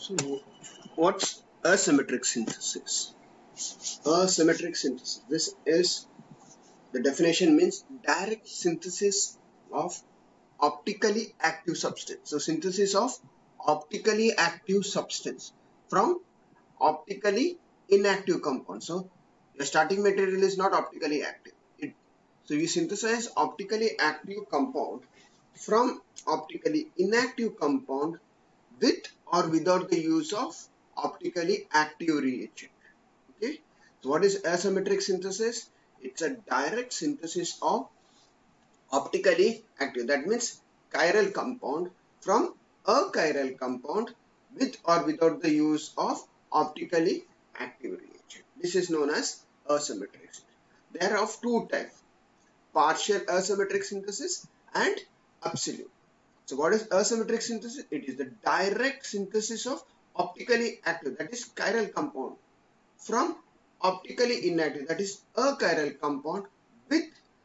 So, what's asymmetric synthesis? Asymmetric synthesis. This is the definition means direct synthesis of optically active substance. So, synthesis of optically active substance from optically inactive compound. So, your starting material is not optically active. So, you synthesize optically active compound from optically inactive compound with or without the use of optically active reagent. Okay, so what is asymmetric synthesis? It's a direct synthesis of optically active, that means chiral compound from a chiral compound with or without the use of optically active reagent. This is known as asymmetric synthesis. There are of two types: partial asymmetric synthesis and absolute. So what is asymmetric synthesis? It is the direct synthesis of optically active, that is chiral compound, from optically inactive, that is a chiral compound, with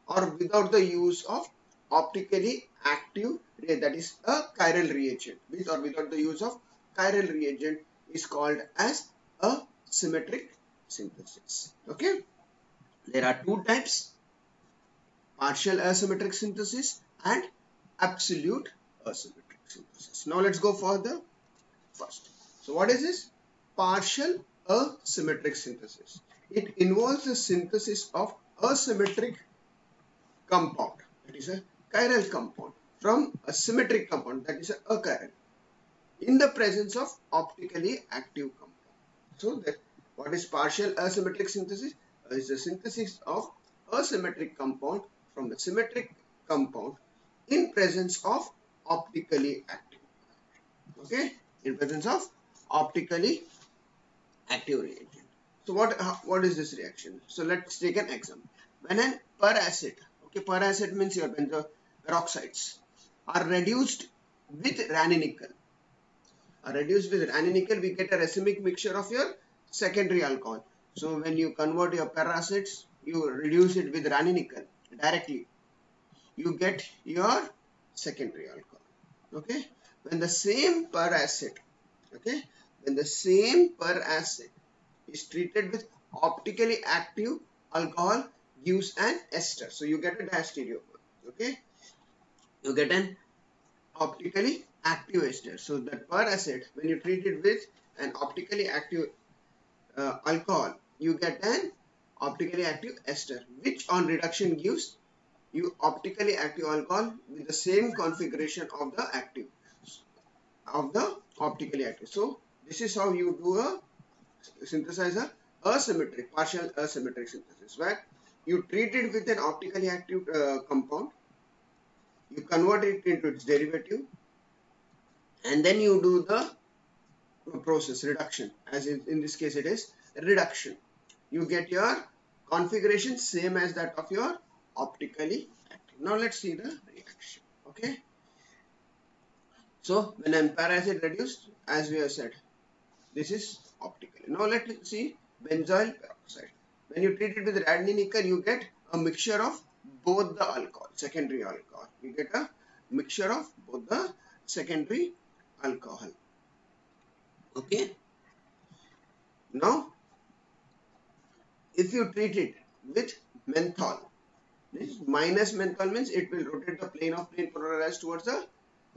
or without the use of optically active, that is a chiral reagent. With or without the use of chiral reagent is called as a symmetric synthesis. Okay, there are two types: partial asymmetric synthesis and absolute asymmetric synthesis. Now let's go for the first. So what is this? Partial asymmetric synthesis. It involves the synthesis of asymmetric compound, that is a chiral compound, from a symmetric compound, that is a achiral, in the presence of optically active compound. So that what is partial asymmetric synthesis? Is the synthesis of asymmetric compound from a symmetric compound in presence of optically active. Okay, in presence of optically active reagent. So what is this reaction? So let's take an example. When an peracid, okay, peracid means your benzo peroxides, are reduced with ranitidine. We get a racemic mixture of your secondary alcohol. So when you convert your peracids, you reduce it with ranitidine directly, you get your secondary alcohol. Okay, when the same peracid, okay, when the same peracid is treated with optically active alcohol, gives an ester. So you get a diastereomer. Okay, you get an optically active ester. So that peracid, when you treat it with an optically active alcohol, you get an optically active ester, which on reduction gives you optically active alcohol with the same configuration of the active, of the optically active. So this is how you do a synthesize a asymmetric, partial asymmetric synthesis, where you treat it with an optically active compound, you convert it into its derivative, and then you do the process reduction. As in this case it is reduction. You get your configuration same as that of your optically active. Now let's see the reaction. Okay, so when an peracid reduced, as we have said, this is optically. Now let's see benzoyl peroxide. When you treat it with radickel, you get a mixture of both the alcohol, secondary alcohol. You get a mixture of both the secondary alcohol. Okay. Now, if you treat it with menthol, this minus menthol means it will rotate the plane of plane polarized towards the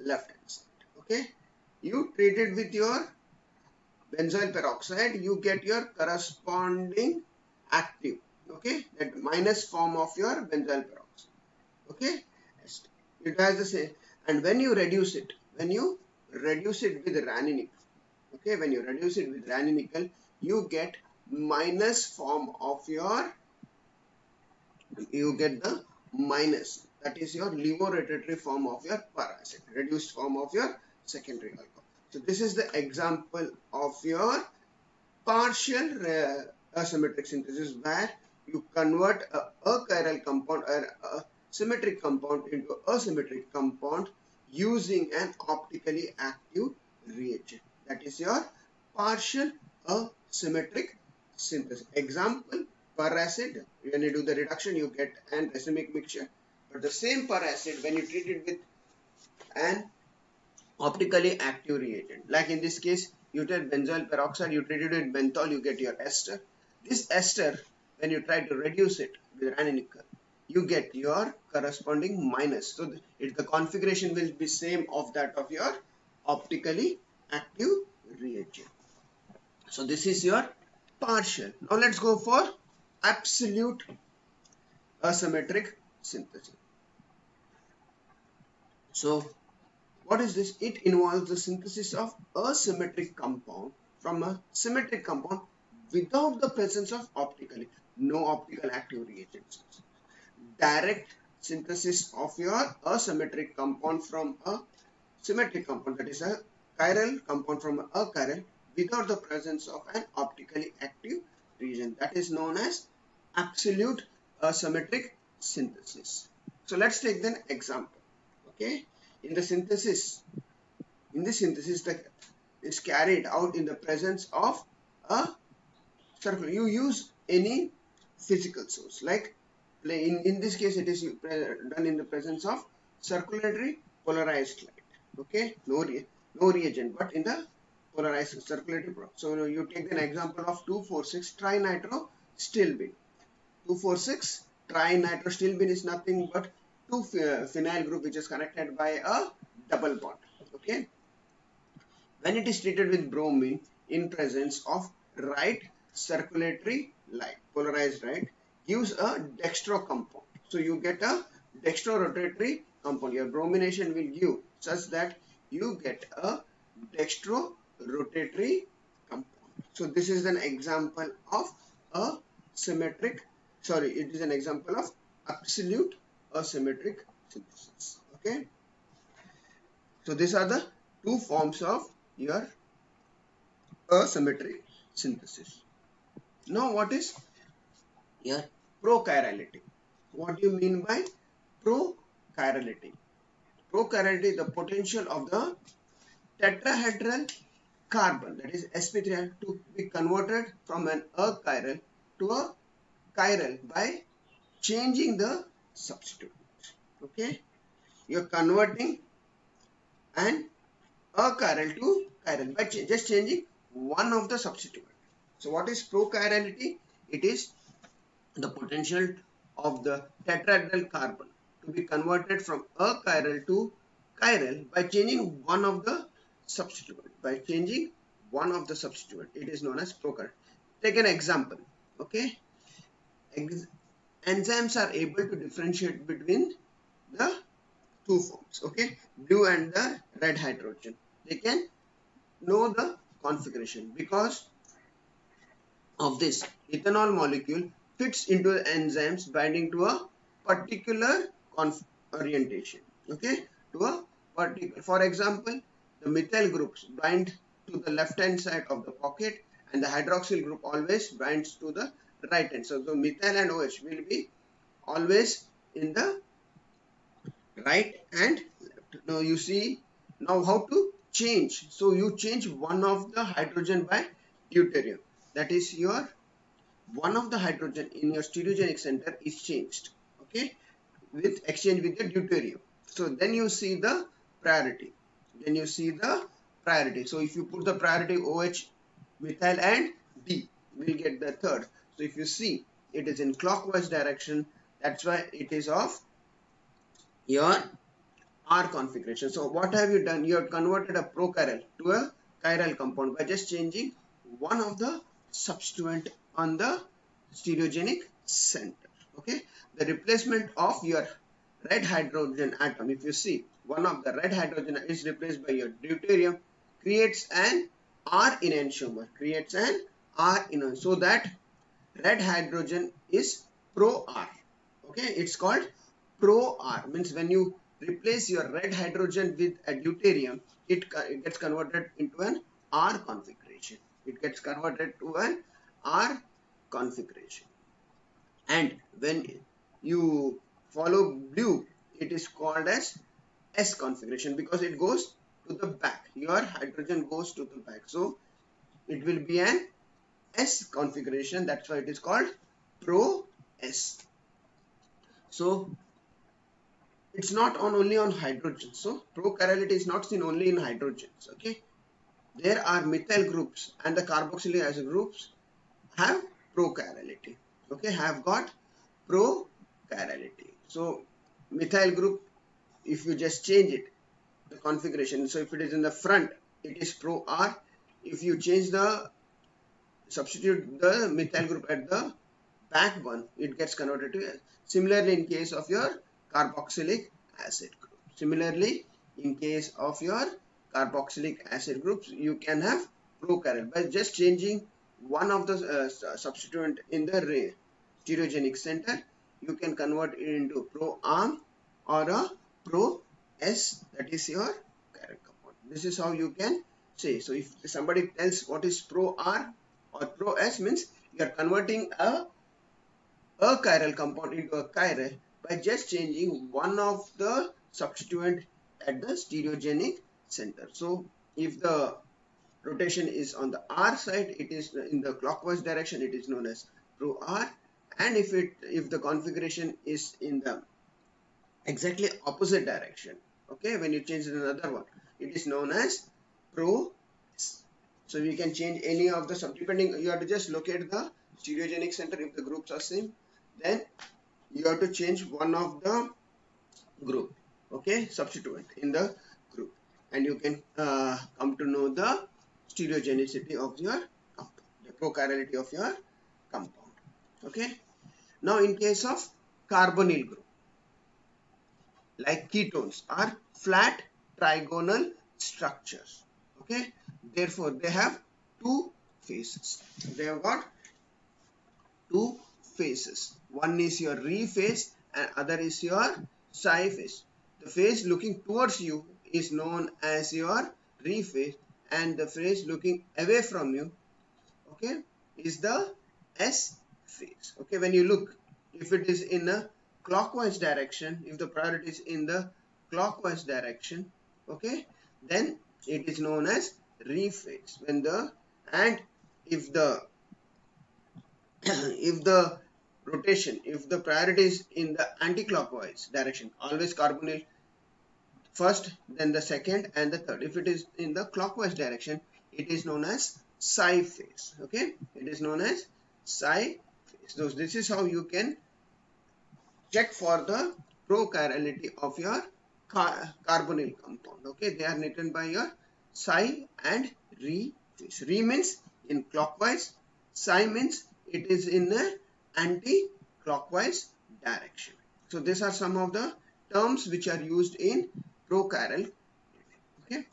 left hand side. Okay. You treat it with your benzoyl peroxide, you get your corresponding active. Okay, that minus form of your benzoyl peroxide. Okay, it has the same. And when you reduce it with ranitidine, okay, when you reduce it with ranitidine, you get minus form of your, you get the minus, that is your levorotatory form of your peracid, reduced form of your secondary alcohol. So this is the example of your partial asymmetric synthesis, where you convert a chiral compound or a symmetric compound into a symmetric compound using an optically active reagent. That is your partial asymmetric synthesis. Example, peracid, when you do the reduction, you get an racemic mixture. But the same peracid, when you treat it with an optically active reagent, like in this case You take benzoyl peroxide, you treat it with menthol, you get your ester. This ester, when you try to reduce it with ranitidine, you get your corresponding minus. So the configuration will be same of that of your optically active reagent. So this is your partial. Now let's go for absolute asymmetric synthesis. So what is this? It involves the synthesis of a symmetric compound from a symmetric compound without the presence of no optical active reagents. Direct synthesis of your asymmetric compound from a symmetric compound, that is a chiral compound from a chiral without the presence of an optically active reagent. That is known as absolute asymmetric synthesis. So let's take an example. Okay, in this synthesis that is carried out in the presence of a circle. You use any physical source, like in this case it is done in the presence of circulatory polarized light. Okay, no reagent, but in the polarized circulatory product. So you take an example of 2,4,6 trinitro-stilbene. 2,4,6 trinitro-stilbene is nothing but two phenyl group which is connected by a double bond. Okay, when it is treated with bromine in presence of right circulatory light, polarized light, gives a dextro compound. So you get a dextro-rotatory compound. Your bromination will give such that you get a dextro-rotatory compound. So this is an example of a symmetric, it is an example of absolute asymmetric synthesis. Okay. So these are the two forms of your asymmetric synthesis. Now what is your prochirality? What do you mean by prochirality? Prochirality is the potential of the tetrahedral carbon, that is sp3, to be converted from an achiral to a chiral by changing the substituent. Okay, you are converting an achiral to chiral by just changing one of the substituent. So what is prochirality? It is the potential of the tetrahedral carbon to be converted from achiral to chiral by changing one of the substituent. It is known as prochirality. Take an example. Okay, enzymes are able to differentiate between the two forms. Okay, blue and the red hydrogen. They can know the configuration because of this. Ethanol molecule fits into the enzymes binding to a particular orientation. Okay, to a particular. For example, the methyl groups bind to the left hand side of the pocket, and the hydroxyl group always binds to the right hand. So the methyl and OH will be always in the right and left. Now you see now how to change. So you change one of the hydrogen by deuterium. That is your one of the hydrogen in your stereogenic center is changed. Okay, with exchange with the deuterium. So then you see the priority. So if you put the priority OH, methyl and D, will get the third. So if you see, it is in clockwise direction. That's why it is of your R configuration. So what have you done? You have converted a prochiral to a chiral compound by just changing one of the substituent on the stereogenic center. Okay, the replacement of your red hydrogen atom, if you see one of the red hydrogen is replaced by your deuterium, creates an R enantiomer, so that red hydrogen is pro R. Okay, it's called pro R, means when you replace your red hydrogen with a deuterium, it gets converted into an R configuration. And when you follow blue, it is called as S configuration because it goes to the back. Your hydrogen goes to the back. So it will be an S configuration. That's why it is called pro S. So it's not only on hydrogen. So prochirality is not seen only in hydrogens. Okay, there are methyl groups and the carboxylic acid groups have prochirality. Okay, have got prochirality. So methyl group, if you just change it, the configuration, so if it is in the front, it is pro R. If you change the substitute the methyl group at the back one, it gets converted to S. Similarly, in case of your carboxylic acid group. Similarly, in case of your carboxylic acid groups, you can have prochiral by just changing one of the substituent in the stereogenic center. You can convert it into pro-arm or a pro-S, that is your chiral compound. This is how you can say. So if somebody tells what is pro-R or pro-S, means you are converting a chiral compound into a chiral by just changing one of the substituent at the stereogenic center. So if the rotation is on the R side, it is in the clockwise direction, it is known as pro R, and if the configuration is in the exactly opposite direction, okay, when you change another one, it is known as pro S. So we can change any of the depending, you have to just locate the stereogenic center. If the groups are same, then you have to change one of the group, okay, substituent in the group, and you can come to know the stereogenicity of your compound, the prochirality of your compound. Okay, now in case of carbonyl group, like ketones are flat trigonal structures. Okay, therefore they have two faces. They have got two faces. One is your re face and other is your psi face. The face looking towards you is known as your re face, and the face looking away from you, okay, is the S face. Okay, when you look, if it is in a clockwise direction, if the priority is in the clockwise direction, okay, then it is known as re face. When the and if the if the rotation, if the priority is in the anti-clockwise direction, always carbonyl first, then the second and the third. If it is in the clockwise direction, it is known as psi phase. Okay, it is known as psi phase. So this is how you can check for the prochirality of your carbonyl compound. Okay, they are written by your psi and re phase. Re means in clockwise, psi means it is in a anti-clockwise direction. So these are some of the terms which are used in prochiral. Okay,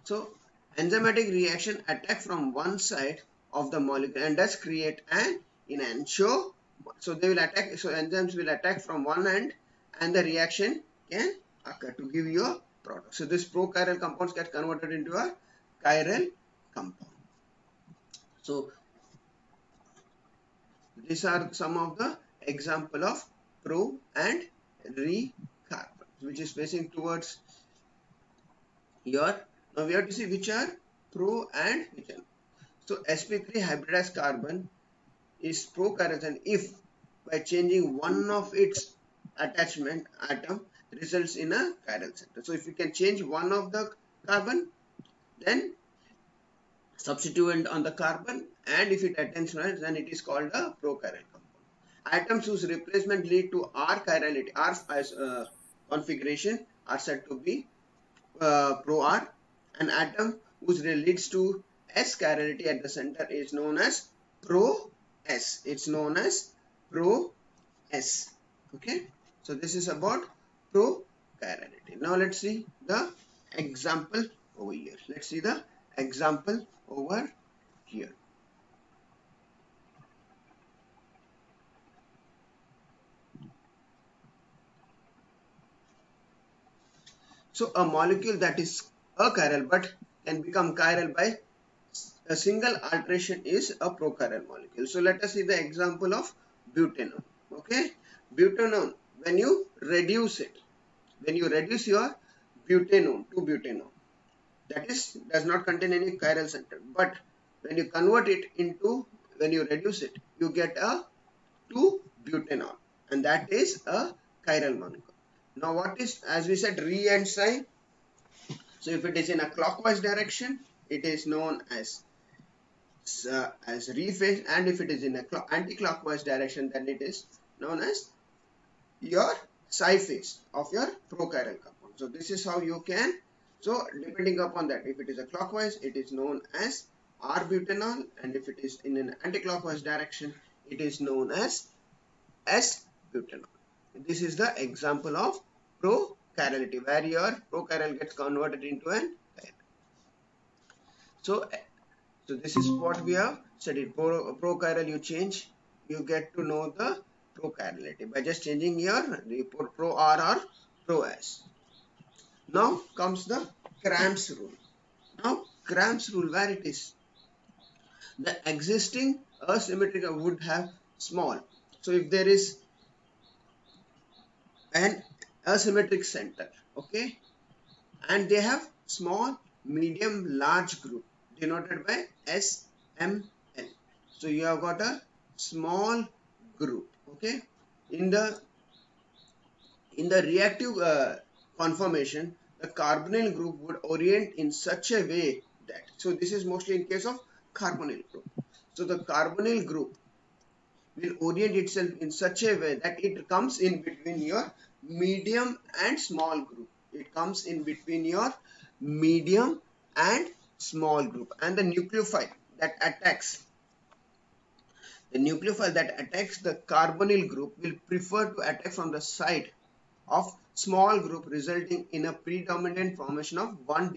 so enzymatic reaction attack from one side of the molecule and does create an enantiomer. So they will attack, so enzymes will attack from one end and the reaction can occur to give you a product. So this prochiral compounds get converted into a chiral compound. So these are some of the example of pro and re carbon, which is facing towards your. Now we have to see which are pro and which are. So sp3 hybridized carbon is prochiral if by changing one of its attachment atom results in a chiral center. So if you can change one of the carbon, then substituent on the carbon, and if it attains one, then it is called a prochiral compound. Atoms whose replacement lead to R chirality, R as configuration, are said to be pro-R. An atom whose leads to S chirality at the center is known as pro-S. It's known as pro-S. Okay, so this is about prochirality. Now let's see the example over here. Let's see the example over here. So a molecule that is achiral but can become chiral by a single alteration is a prochiral molecule. So let us see the example of butanone. Okay, butanone, when you reduce it, when you reduce your butanone to butanone, that is does not contain any chiral center, but when you convert it into, when you reduce it, you get a 2-butanol, and that is a chiral molecule. Now what is, as we said, re and psi. So if it is in a clockwise direction, it is known as rephase, and if it is in a anti-clockwise direction, then it is known as your psi phase of your prochiral compound. So this is how you can, so depending upon that, if it is a clockwise, it is known as R-butanol, and if it is in an anti-clockwise direction, it is known as S-butanol. This is the example of prochirality, where your prochiral gets converted into an chiral. So this is what we have studied. Prochiral you change, you get to know the prochirality by just changing your pro R or pro S. Now comes the Cram's rule. Now Cram's rule, where it is, the existing asymmetric would have small. So if there is an asymmetric center, okay, and they have small, medium, large group denoted by SML. So you have got a small group, okay. In the reactive conformation, the carbonyl group would orient in such a way that, so this is mostly in case of carbonyl group. So the carbonyl group will orient itself in such a way that it comes in between your medium and small group. It comes in between your medium and small group, and the nucleophile that attacks the carbonyl group will prefer to attack from the side of small group, resulting in a predominant formation of one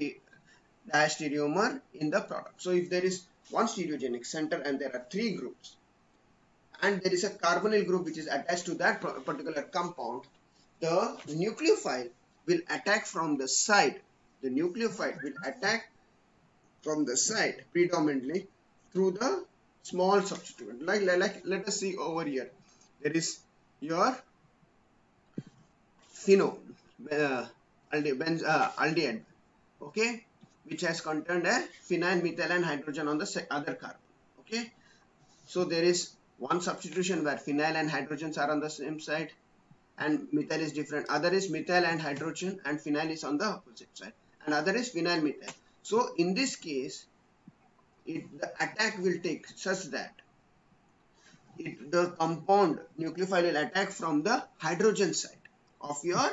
diastereomer in the product. So if there is one stereogenic center and there are three groups, and there is a carbonyl group which is attached to that particular compound, the nucleophile will attack from the side. The nucleophile will attack from the side predominantly through the small substituent. Like let us see over here. There is your aldehyde, okay, which has contained a phenyl, methyl, and hydrogen on the other carbon. Okay, so there is one substitution where phenyl and hydrogens are on the same side, and methyl is different. Other is methyl and hydrogen, and phenyl is on the opposite side, and other is phenyl methyl. So in this case, the attack will take such that the compound nucleophile will attack from the hydrogen side of your.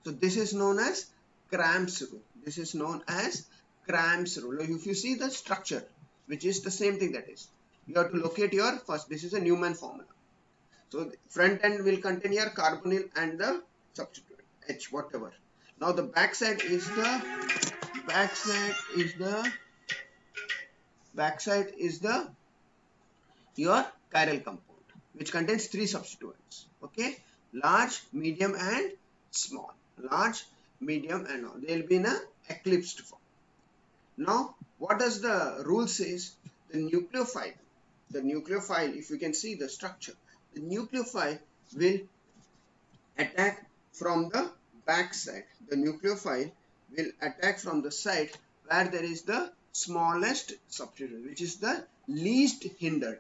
So this is known as Cram's rule. This is known as Cram's rule. If you see the structure, which is the same thing, that is, you have to locate your first. This is a Newman formula. So the front end will contain your carbonyl and the substituent H, whatever. Now the backside is your chiral compound, which contains three substituents. Okay, large, medium, and small. Large, medium, and all. They will be in a eclipsed form. Now, what does the rule says? The nucleophile, if you can see the structure, the nucleophile will attack from the back side. The nucleophile will attack from the side where there is the smallest substituent, which is the least hindered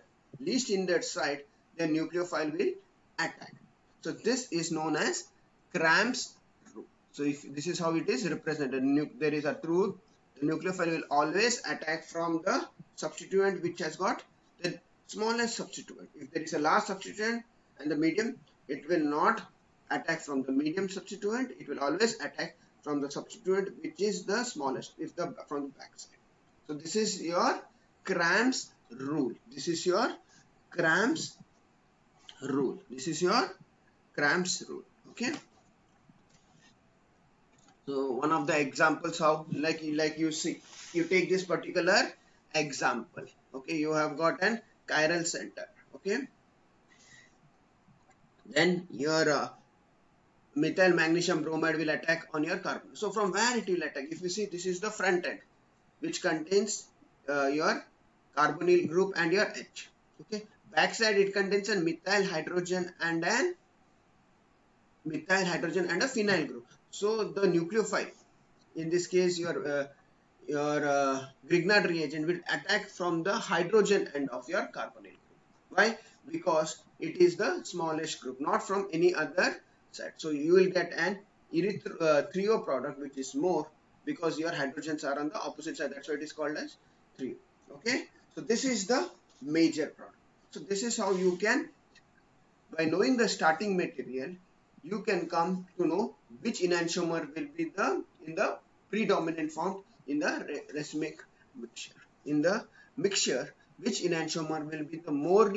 side. The nucleophile will attack. So this is known as Cram's rule. So if this is how it is represented, there is a truth. The nucleophile will always attack from the substituent which has got the smallest substituent. If there is a large substituent and the medium, it will not attack from the medium substituent. It will always attack from the substituent which is the smallest, from the back side. So this is your Cram's rule. This is your Cram's rule. Okay. So one of the examples how, like you see, you take this particular example. Okay, you have got an chiral center. Okay, then your methyl magnesium bromide will attack on your carbon. So from where it will attack? If you see, this is the front end, which contains your carbonyl group and your H. Okay, backside it contains a methyl hydrogen and a phenyl group. So the nucleophile, in this case your Grignard reagent, will attack from the hydrogen end of your carbonyl group. Why? Because it is the smallest group, not from any other side. So you will get an erythro product which is more because your hydrogens are on the opposite side. That's why it is called as 3. Okay, so this is the major product. So this is how you can, by knowing the starting material, you can come to know which enantiomer will be in the predominant form in the racemic mixture. In the mixture, which enantiomer will be the more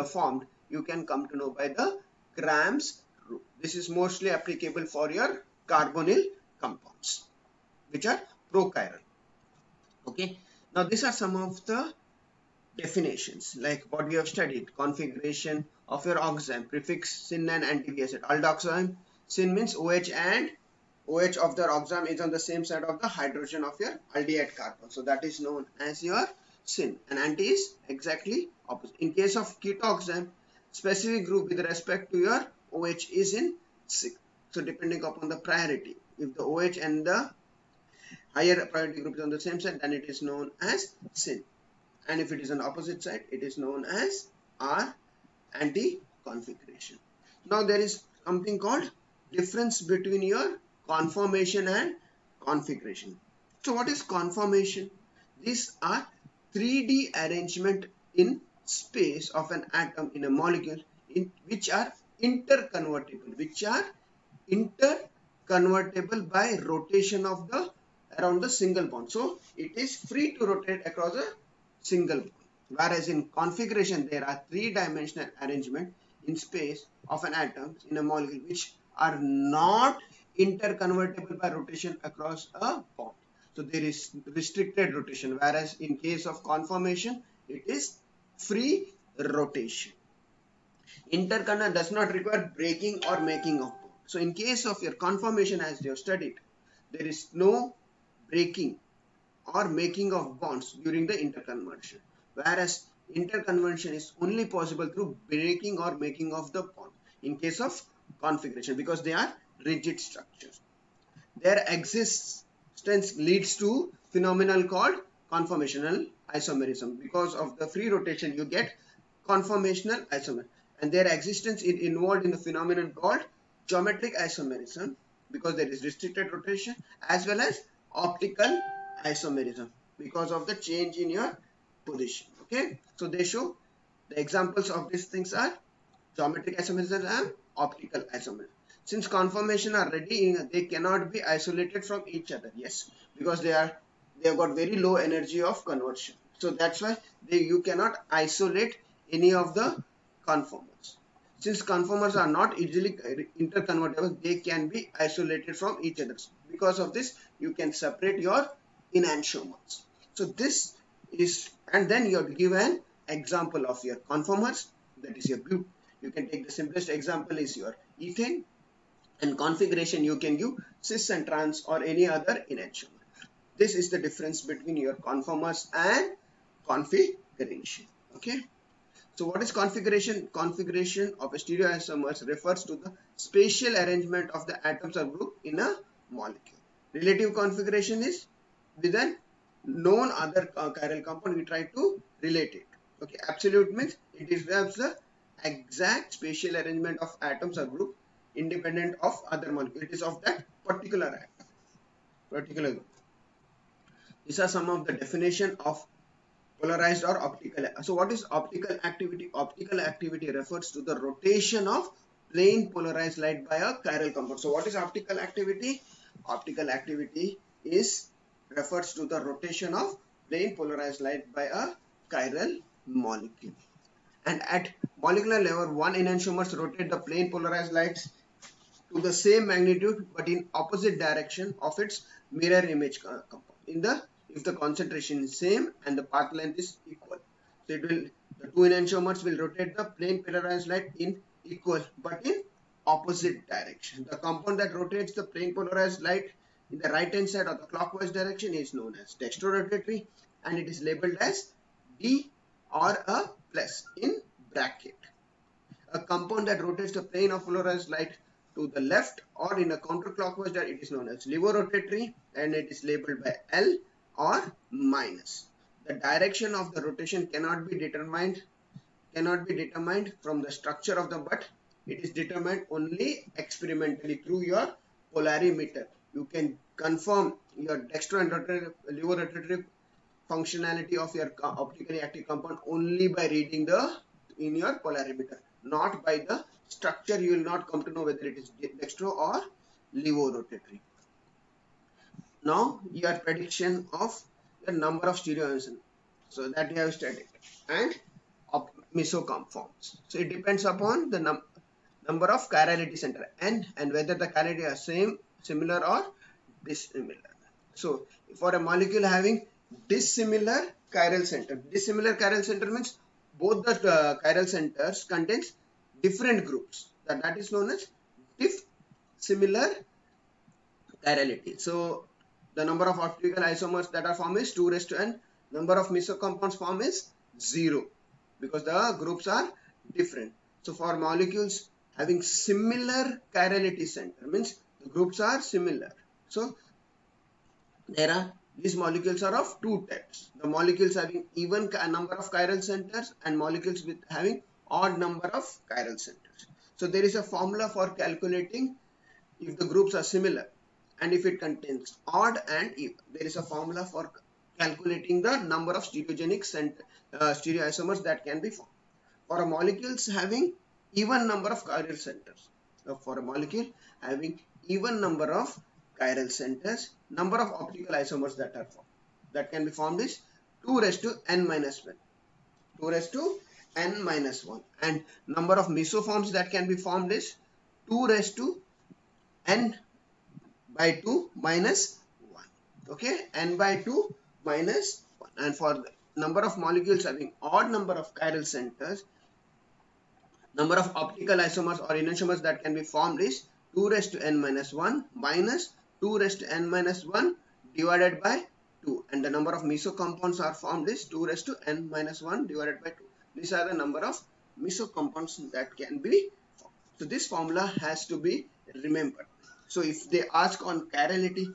formed, you can come to know by the Gram's rule. This is mostly applicable for your carbonyl compounds, which are prochiral. Okay, now these are some of the definitions like what we have studied. Configuration of your oxime, prefix syn and anti acid. Aldoxime, syn means OH, and OH of the oxime is on the same side of the hydrogen of your aldehyde carbon, so that is known as your syn, and anti is exactly opposite. In case of ketoxime, specific group with respect to your OH is in sig. So depending upon the priority, if the OH and the higher priority group is on the same side, then it is known as syn, and if it is on opposite side, it is known as R anti-configuration. Now there is something called difference between your conformation and configuration. So what is conformation? These are 3D arrangement in space of an atom in a molecule in which are interconvertible, by rotation of the around the single bond. So it is free to rotate across a single bond. Whereas in configuration, there are 3-dimensional arrangement in space of an atom in a molecule which are not interconvertible by rotation across a bond. So there is restricted rotation, whereas in case of conformation, it is free rotation. Interconversion does not require breaking or making of bond. So in case of your conformation, as you have studied, there is no breaking or making of bonds during the interconversion, whereas interconversion is only possible through breaking or making of the bond in case of configuration, because they are rigid structures. Their existence leads to phenomenon called conformational isomerism. Because of the free rotation, you get conformational isomer, and their existence is involved in the phenomenon called geometric isomerism, because there is restricted rotation, as well as optical isomerism because of the change in your position. Okay, so they show the examples of these things are geometric isomerism and optical isomerism. Since conformation are ready, they cannot be isolated from each other. Yes, because they have got very low energy of conversion. So that's why you cannot isolate any of the conformers. Since conformers are not easily interconvertible, they can be isolated from each other. Because of this, you can separate your enantiomers. So this is, and then you have to give an example of your conformers, that is your butane. You can take the simplest example is your ethane, and configuration you can use cis and trans or any other enantiomer. This is the difference between your conformers and configuration. Okay. So what is configuration? Configuration of a stereoisomers refers to the spatial arrangement of the atoms or group in a molecule. Relative configuration is with a known other chiral compound, we try to relate it. Okay, absolute means it describes the exact spatial arrangement of atoms or group independent of other molecule. It is of that particular atom, particular group. These are some of the definition of polarized or optical. So what is optical activity? Optical activity refers to the rotation of plane polarized light by a chiral compound. So what is optical activity? Optical activity refers to the rotation of plane polarized light by a chiral molecule. And at molecular level, one enantiomers rotate the plane polarized lights to the same magnitude but in opposite direction of its mirror image compound. If the concentration is same and the path length is equal, so the two enantiomers will rotate the plane polarized light in equal but in opposite direction. The compound that rotates the plane polarized light in the right hand side or the clockwise direction is known as dextrorotatory, and it is labeled as D or a plus in bracket. A compound that rotates the plane of polarized light to the left or in a counterclockwise direction, it is known as levorotatory, and it is labeled by L or minus. The direction of the rotation cannot be determined from the structure of the, but it is determined only experimentally through your polarimeter. You can confirm your dextro and levo-rotative functionality of your optically active compound only by reading in your polarimeter, not by the structure. You will not come to know whether it is dextro or levo-rotatory. Now your prediction of the number of stereoisomers, so that you have studied, and of mesocompounds. So it depends upon the number of chirality center and whether the chirality are same, similar or dissimilar. So for a molecule having dissimilar chiral center means both the chiral centers contains different groups. That is known as dissimilar chirality. So the number of optical isomers that are formed is 2 raised to n. Number of mesocompounds formed is 0 because the groups are different. So for molecules having similar chirality center means the groups are similar. So these molecules are of two types. The molecules having even number of chiral centers and molecules with having odd number of chiral centers. So there is a formula for calculating if the groups are similar and if it contains odd and even. There is a formula for calculating the number of stereoisomers that can be formed. For a molecules having even number of chiral centers. So for a molecule having even number of chiral centers, number of optical isomers that are formed, that can be formed is 2 raised to n minus 1. 2 raised to n minus 1. And number of mesoforms that can be formed is 2 raised to n by 2 minus 1. Okay, n by 2 minus 1. And for the number of molecules having odd number of chiral centers, number of optical isomers or enantiomers that can be formed is 2 raised to n minus 1 minus 2 raised to n minus 1 divided by 2. And the number of mesocompounds are formed is 2 raised to n minus 1 divided by 2. These are the number of mesocompounds that can be formed. So this formula has to be remembered. So if they ask on chirality,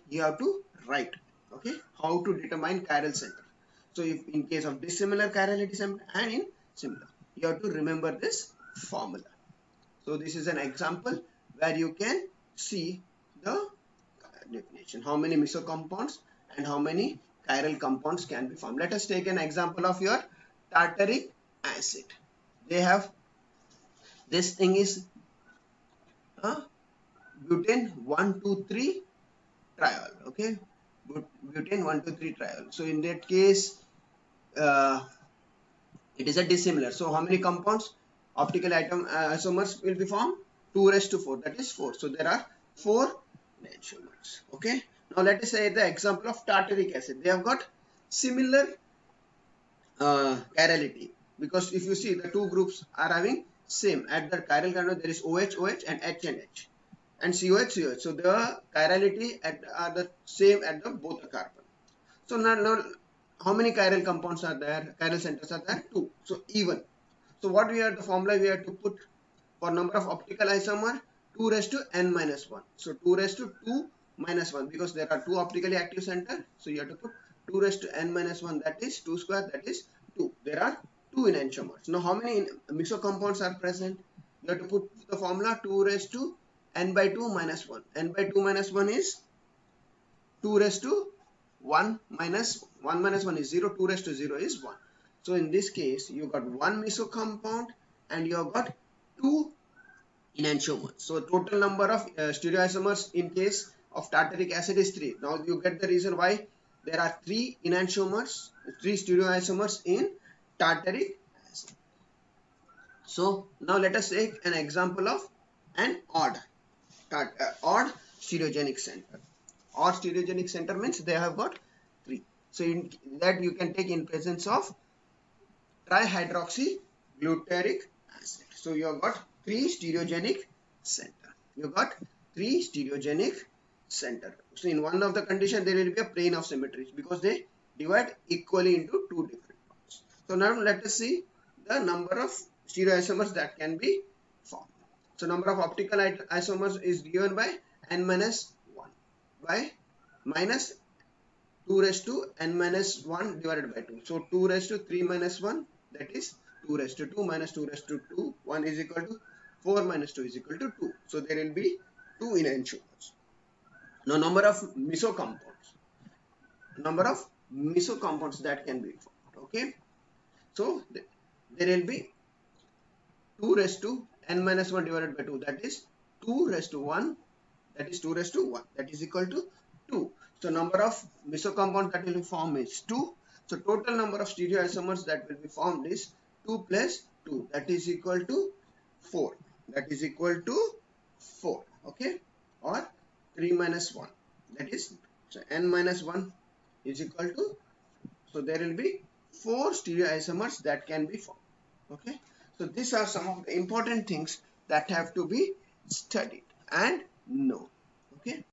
you have to write, okay, how to determine chiral center. So if in case of dissimilar chirality center and in similar, you have to remember this formula. So this is an example where you can see the definition, how many mesocompounds and how many chiral compounds can be formed. Let us take an example of your tartaric acid. They have, this thing is butane 1,2,3 triol. Okay, butane 1,2,3 triol. So in that case, it is a dissimilar. So how many compounds? Optical isomers will be formed 2 raised to 4. That is 4. So there are 4 enantiomers. Okay. Now let us say the example of tartaric acid. They have got similar chirality, because if you see the two groups are having same at the chiral carbon, there is OH, OH and H and H and COH, COH. So the chirality are the same at the both the carbon. So now how many chiral compounds are there? Chiral centers are there? 2. So even. So what we have the formula we have to put for number of optical isomer, 2 raised to n minus 1. So 2 raised to 2 minus 1, because there are 2 optically active center. So you have to put 2 raised to n minus 1, that is 2 square, that is 2. There are 2 enantiomers. Now how many mesocompounds are present? You have to put the formula 2 raised to n by 2 minus 1. N by 2 minus 1 is 2 raised to 1 minus 1 minus 1 is 0. 2 raised to 0 is 1. So in this case, you got 1 mesocompound and you have got 2 enantiomers. So total number of stereoisomers in case of tartaric acid is 3. Now you get the reason why there are 3 enantiomers, 3 stereoisomers in tartaric acid. So now let us take an example of an odd stereogenic center. Odd stereogenic center means they have got 3. So in that you can take in presence of trihydroxyglutaric acid. So you have got 3 stereogenic center. You got 3 stereogenic center. So in one of the condition there will be a plane of symmetries, because they divide equally into 2 different parts. So now let us see the number of stereoisomers that can be formed. So number of optical isomers is given by n minus 1 by minus 2 raised to n minus 1 divided by 2. So 2 raised to 3 minus 1, that is 2 raised to 2 minus 2 raised to 2. 1 is equal to 4 minus 2 is equal to 2. So there will be 2 enantiomers. Now number of meso compounds. Number of meso compounds that can be formed. Okay. So there will be 2 raised to n minus 1 divided by 2, that is 2 raised to 1, that is 2 raised to 1, that is equal to 2. So number of meso compounds that will be formed is 2. So total number of stereoisomers that will be formed is 2 plus 2, that is equal to 4. That is equal to 4. Okay, or 3 minus 1, that is, so n minus 1 is equal to, so there will be 4 stereoisomers that can be formed. Okay, so these are some of the important things that have to be studied and known. Okay.